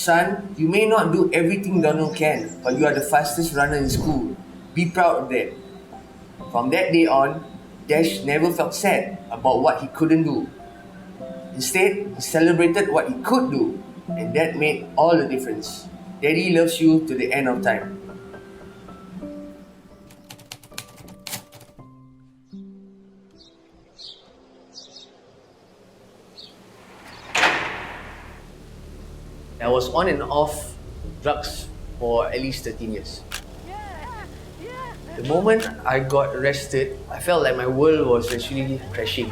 Son, you may not do everything Donald can, but you are the fastest runner in school. Be proud of that. From that day on, Dash never felt sad about what he couldn't do. Instead, he celebrated what he could do, and that made all the difference. Daddy loves you to the end of time. I was on and off drugs for at least 13 years. The moment I got arrested, I felt like my world was actually crashing.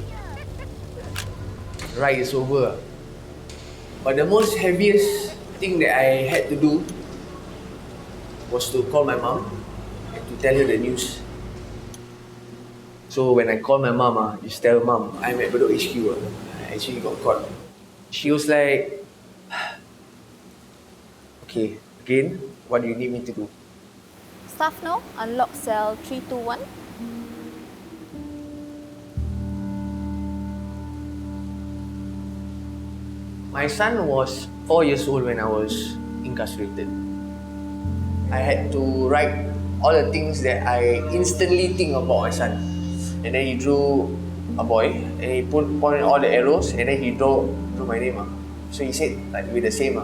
The ride is over. But the most heaviest thing that I had to do was to call my mom and to tell her the news. So when I called my mom, just tell mom, I'm at Bedok HQ. I actually got caught. She was like, okay, again, what do you need me to do? Staff no, unlock cell 321. My son was 4 years old when I was incarcerated. I had to write all the things that I instantly think about my son. And then he drew a boy, and he pointed all the arrows, and then he drew my name. So he said, like, with the same.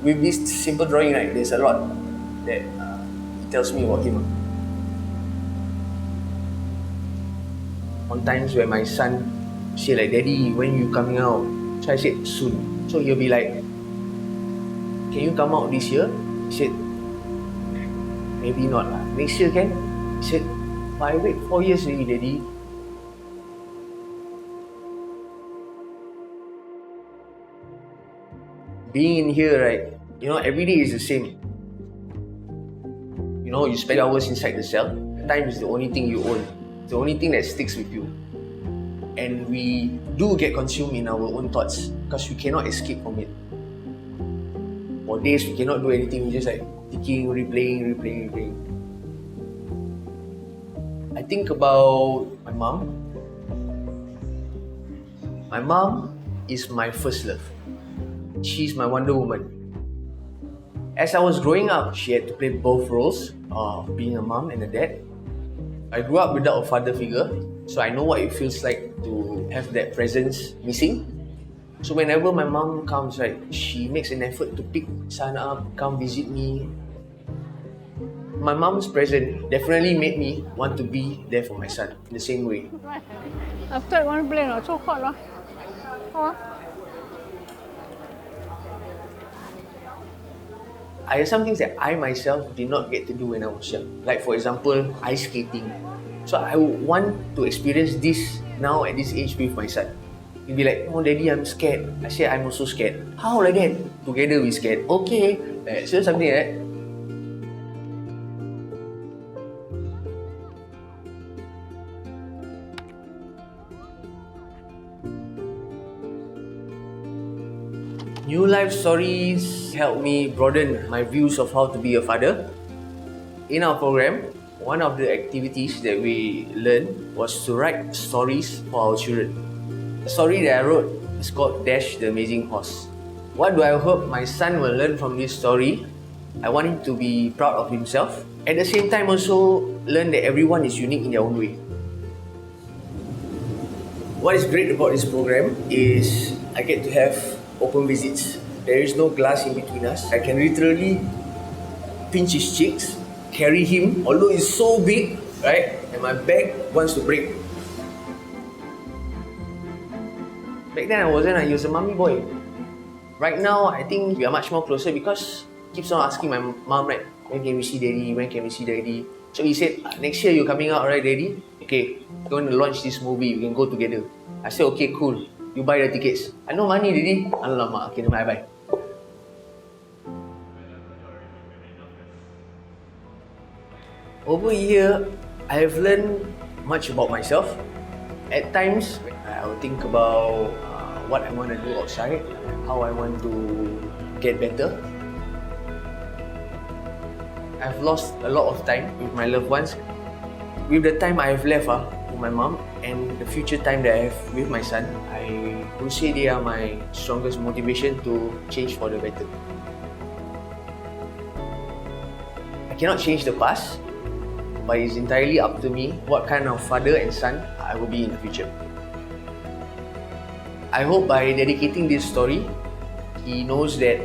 With this simple drawing, right, there's a lot that he tells me about him. On times when my son say like, Daddy, when you coming out? So I said, soon. So he'll be like, can you come out this year? He said, maybe not. Next year can? He said, but I wait 4 years already, Daddy. Being in here, right, every day is the same. You spend hours inside the cell. Time is the only thing you own. It's the only thing that sticks with you. And we do get consumed in our own thoughts because we cannot escape from it. For days, we cannot do anything. We just like thinking, replaying. I think about my mom. My mom is my first love. She's my Wonder Woman. As I was growing up, she had to play both roles of being a mom and a dad. I grew up without a father figure, so I know what it feels like to have that presence missing. So whenever my mom comes, right, she makes an effort to pick son up, come visit me. My mom's presence definitely made me want to be there for my son in the same way. After one plane, so hot lah. I have some things that I myself did not get to do when I was young. Like for example, ice skating. So I would want to experience this now at this age with my son. He'll be like, oh Daddy, I'm scared. I say, I'm also scared. How like that? Together we scared. Okay. So something like that. New life stories help me broaden my views of how to be a father. In our program, one of the activities that we learned was to write stories for our children. The story that I wrote is called Dash the Amazing Horse. What do I hope my son will learn from this story? I want him to be proud of himself. At the same time also learn that everyone is unique in their own way. What is great about this program is I get to have open visits. There is no glass in between us. I can literally pinch his cheeks, carry him, although he's so big, right? And my back wants to break. Back then I wasn't, he was a mummy boy. Right now, I think we are much more closer because he keeps on asking my mom, right, when can we see Daddy, when can we see Daddy? So he said, next year you're coming out, right Daddy? Okay, we're going to launch this movie, we can go together. I said, okay, cool. You buy the tickets. I no money, Daddy. Alamak, okay, I buy. Over here, I have learned much about myself. At times, I will think about what I want to do outside, how I want to get better. I've lost a lot of time with my loved ones. With the time I have left with my mom and the future time that I have with my son, I would say they are my strongest motivation to change for the better. I cannot change the past, but it's entirely up to me what kind of father and son I will be in the future. I hope by dedicating this story, he knows that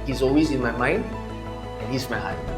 he's always in my mind and he's my heart.